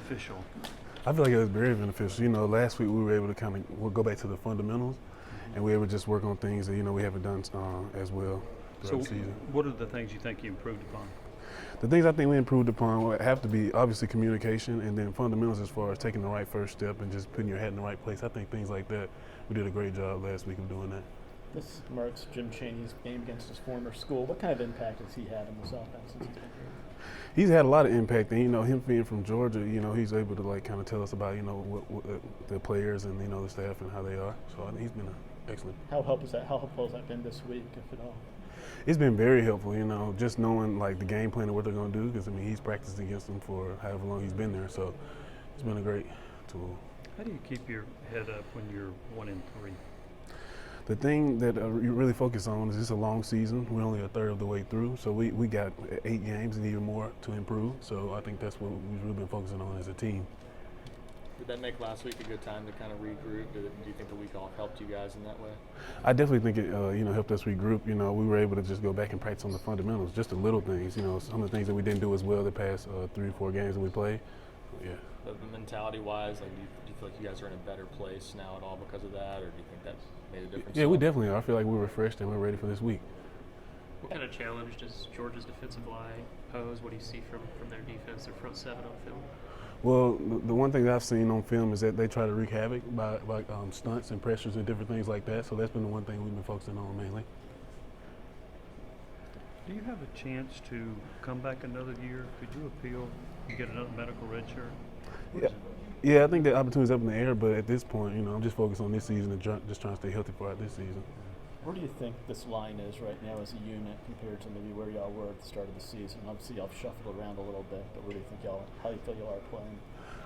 beneficial? I feel like it was very beneficial. Last week we were able to we'll go back to the fundamentals, and we were able to just work on things that we haven't done as well throughout the season. What are the things you think you improved upon? The things I think we improved upon would have to be obviously communication, and then fundamentals as far as taking the right first step and just putting your head in the right place. I think things like that, we did a great job last week of doing that. This marks Jim Chaney's game against his former school. What kind of impact has he had on this offense since he's been here? He's had a lot of impact, and him being from Georgia, he's able to kind of tell us about what the players and the staff and how they are. So I think he's been excellent. How helpful has that been this week, if at all? It's been very helpful, just knowing like the game plan and what they're going to do. Because he's practiced against them for however long he's been there, so it's been a great tool. How do you keep your head up when you're 1-3? The thing that you really focus on is it's a long season. We're only a third of the way through, so we got 8 games and even more to improve. So I think that's what we've really been focusing on as a team. Did that make last week a good time to kind of regroup? Do you think the week off helped you guys in that way? I definitely think it helped us regroup. We were able to just go back and practice on the fundamentals, just the little things. Some of the things that we didn't do as well the past 3 or 4 games that we played. Yeah. But mentality-wise, like, do you feel like you guys are in a better place now at all because of that, or do you think that made a difference? Yeah, we definitely are. I feel like we're refreshed and we're ready for this week. What kind of challenge does Georgia's defensive line pose? What do you see from their defense, their front 7 on film? Well, the one thing that I've seen on film is that they try to wreak havoc by stunts and pressures and different things like that. So that's been the one thing we've been focusing on mainly. Do you have a chance to come back another year? Could you appeal and get another medical red shirt? Yeah, I think the opportunity's up in the air, but at this point, I'm just focused on this season and just trying to stay healthy throughout this season. Where do you think this line is right now as a unit compared to maybe where y'all were at the start of the season? Obviously, y'all shuffled around a little bit, but where do you think how do you feel y'all are playing?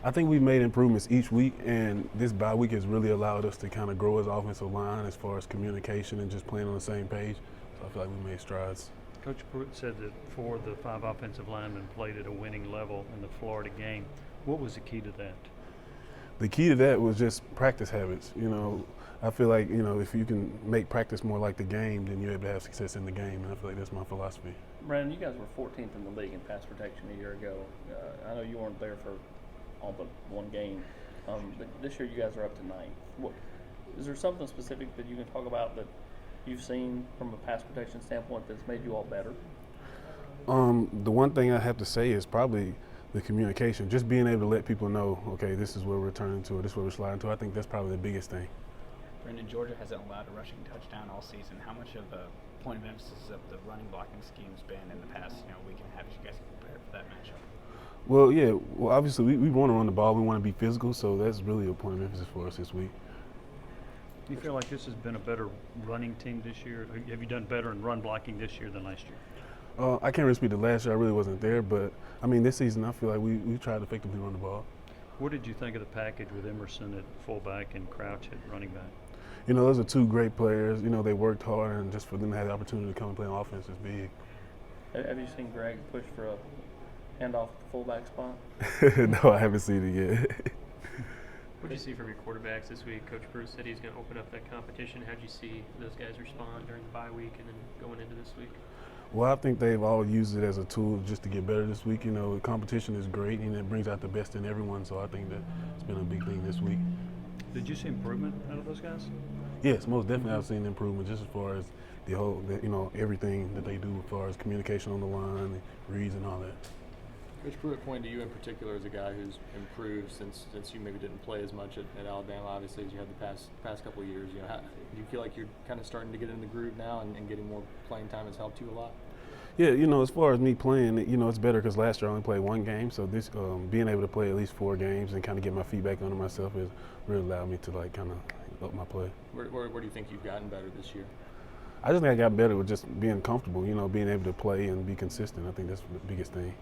I think we've made improvements each week, and this bye week has really allowed us to kind of grow as offensive line as far as communication and just playing on the same page. So I feel like we made strides. Coach Pruitt said that 4 of the 5 offensive linemen played at a winning level in the Florida game. What was the key to that? The key to that was just practice habits. I feel like, if you can make practice more like the game, then you're able to have success in the game, and I feel like that's my philosophy. Brandon, you guys were 14th in the league in pass protection a year ago. I know you weren't there for all but 1 game, but this year you guys are up to 9th. Is there something specific that you can talk about that you've seen from a pass protection standpoint that's made you all better? The one thing I have to say is probably the communication, just being able to let people know, okay, this is where we're turning to, or this is where we're sliding to. I think that's probably the biggest thing. Brendan, Georgia hasn't allowed a rushing touchdown all season. How much of a point of emphasis of the running blocking scheme's been in the past week and a half as you guys can prepare for that matchup? Well, yeah. Well, obviously we want to run the ball. We want to be physical, so that's really a point of emphasis for us this week. Do you feel like this has been a better running team this year? Have you done better in run blocking this year than last year? I can't really speak to last year. I really wasn't there, but this season I feel like we tried to effectively run the ball. What did you think of the package with Emerson at fullback and Crouch at running back? Those are 2 great players. They worked hard, and just for them to have the opportunity to come and play on offense is big. Have you seen Greg push for a handoff at the fullback spot? No, I haven't seen it yet. What did you see from your quarterbacks this week? Coach Bruce said he's going to open up that competition. How did you see those guys respond during the bye week and then going into this week? Well, I think they've all used it as a tool just to get better this week. The competition is great, and it brings out the best in everyone, so I think that it's been a big thing this week. Did you see improvement out of those guys? Yes, most definitely I've seen improvement just as far as the whole, everything that they do as far as communication on the line, reads and all that. Coach Pruitt pointed to you in particular as a guy who's improved since you maybe didn't play as much at Alabama, obviously, as you had the past couple of years. Do you feel like you're kind of starting to get in the groove now and getting more playing time has helped you a lot? Yeah, as far as me playing, it's better because last year I only played 1 game, so this being able to play at least 4 games and kind of get my feet back under myself has really allowed me to kind of up my play. Where do you think you've gotten better this year? I just think I got better with just being comfortable, being able to play and be consistent. I think that's the biggest thing.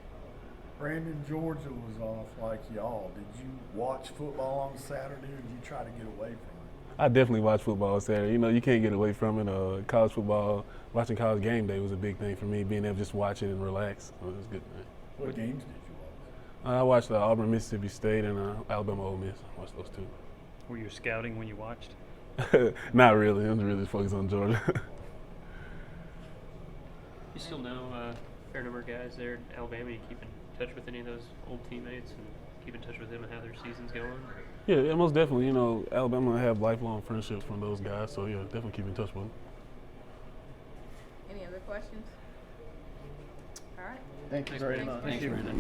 Brandon, Georgia was off like y'all. Did you watch football on Saturday, or did you try to get away from it? I definitely watch football on Saturday. You can't get away from it. College football, watching College Game Day was a big thing for me, being able to just watch it and relax. It was good. What games did you watch? I watched Auburn, Mississippi State, and Alabama, Ole Miss. I watched those 2. Were you scouting when you watched? Not really. I was really focused on Georgia. You still know a fair number of guys there in Alabama. You keep in touch with any of those old teammates? And keep in touch with them and how their season's going? Yeah, most definitely. You know, Alabama have lifelong friendships from those guys, so yeah, definitely keep in touch with them. Any other questions? All right. Thank you Thanks, very Brandon. much. Thank you, Brandon.